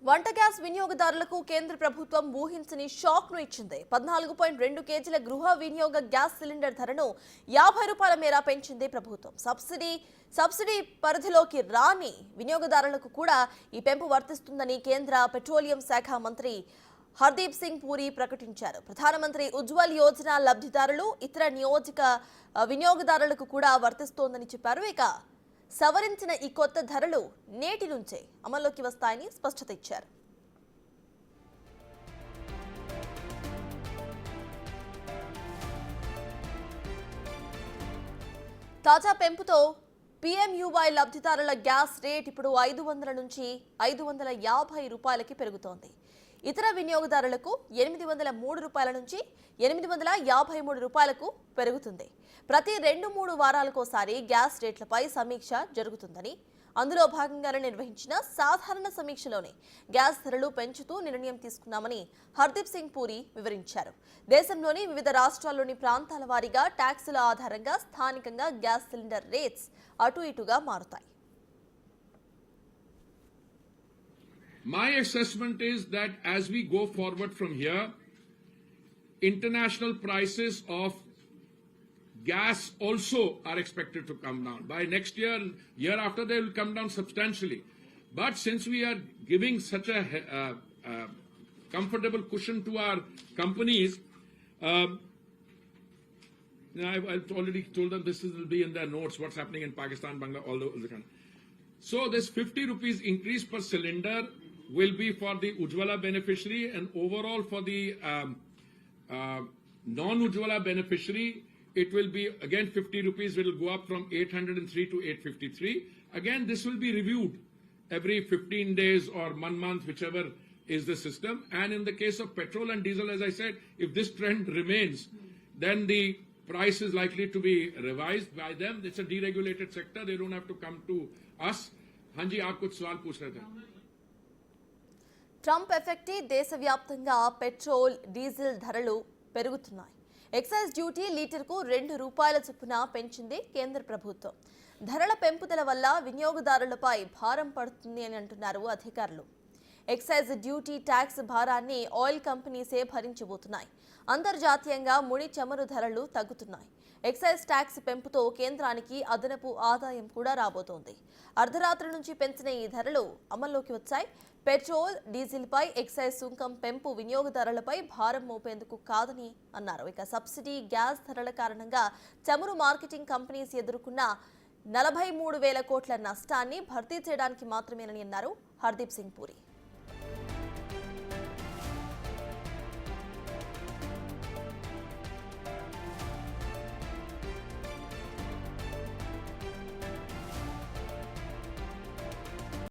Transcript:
వంట గ్యాస్ వినియోగదారులకు కేంద్ర ప్రభుత్వం ఊహించని షాక్ ను ఇచ్చింది. 14.2 కేజీల గృహ వినియోగ గ్యాస్ సిలిండర్ ధరను 50 రూపాయల మేర పెంచింది ప్రభుత్వం. సబ్సిడీ పరిధిలోకి రాని వినియోగదారులకు కూడా ఈ పెంపు వర్తిస్తుందని కేంద్ర పెట్రోలియం శాఖ మంత్రి హర్దీప్ సింగ్ పూరి ప్రకటించారు. ప్రధానమంత్రి ఉజ్వల్ యోజన లబ్ధిదారులు ఇతర వినియోగదారులకు కూడా వర్తిస్తోందని చెప్పారు. ఇక సవరించిన ఈ కొత్త ధరలు నేటి నుంచే అమల్లోకి వస్తాయని స్పష్టత ఇచ్చారు. తాజా పెంపుతో PMUY లబ్ధిదారుల గ్యాస్ రేట్ ఇప్పుడు 500 నుంచి 550 రూపాయలకి పెరుగుతోంది. ఇతర వినియోగదారులకు 803 రూపాయల నుంచి 853 రూపాయలకు పెరుగుతుంది. ప్రతి 2-3 వారాలకోసారి గ్యాస్ రేట్లపై సమీక్ష జరుగుతుందని, అందులో భాగంగానే నిర్వహించిన సాధారణ సమీక్షలోనే గ్యాస్ ధరలు పెంచుతూ నిర్ణయం తీసుకున్నామని హర్దీప్ సింగ్ పూరి వివరించారు. దేశంలోని వివిధ రాష్ట్రాల్లోని ప్రాంతాల వారీగా ట్యాక్సుల ఆధారంగా స్థానికంగా గ్యాస్ సిలిండర్ రేట్స్ అటు ఇటుగా మారుతాయి. My assessment is that as we go forward from here, international prices of gas also are expected to come down. By next year after, they will come down substantially. But since we are giving such a comfortable cushion to our companies, I've already told them this will be in their notes, what's happening in Pakistan, Bangladesh, all the country. So this 50 rupees increase per cylinder will be for the Ujjwala beneficiary, and overall for the non-Ujjwala beneficiary, it will be again 50 rupees. It will go up from 803 to 853. Again, this will be reviewed every 15 days or 1 month, whichever is the system. And in the case of petrol and diesel, as I said, if this trend remains, then the price is likely to be revised by them. It's a deregulated sector. They don't have to come to us. Hanji, aap kuch sawal pooch rahe the. Trump effect దేశవ్యాప్తంగా petrol, diesel ధరలు పెరుగుతున్నాయి. Excise duty లీటర్కు 2 రూపాయల చొప్పున పెంచింది కేంద్ర ప్రభుత్వం. ధరల పెంపుదల వల్ల వినియోగదారులపై భారం పడుతుంది అని అంటున్నారు అధికారులు. ఎక్సైజ్ డ్యూటీ ట్యాక్స్ భారాన్ని ఆయిల్ కంపెనీసే భరించబోతున్నాయి. అంతర్జాతీయంగా ముడి చమురు ధరలు తగ్గుతున్నాయి. ఎక్సైజ్ ట్యాక్స్ పెంపుతో కేంద్రానికి అదనపు ఆదాయం కూడా రాబోతోంది. అర్ధరాత్రి నుంచి పెంచిన ఈ ధరలు అమల్లోకి వచ్చాయి. పెట్రోల్, డీజిల్పై ఎక్సైజ్ సుంకం పెంపు వినియోగదారులపై భారం మోపేందుకు కాదని అన్నారు. ఇక సబ్సిడీ గ్యాస్ ధరల కారణంగా చమురు మార్కెటింగ్ కంపెనీస్ ఎదుర్కొన్న 43,000 కోట్ల నష్టాన్ని భర్తీ చేయడానికి మాత్రమేనని అన్నారు హర్దీప్ సింగ్ పూరి.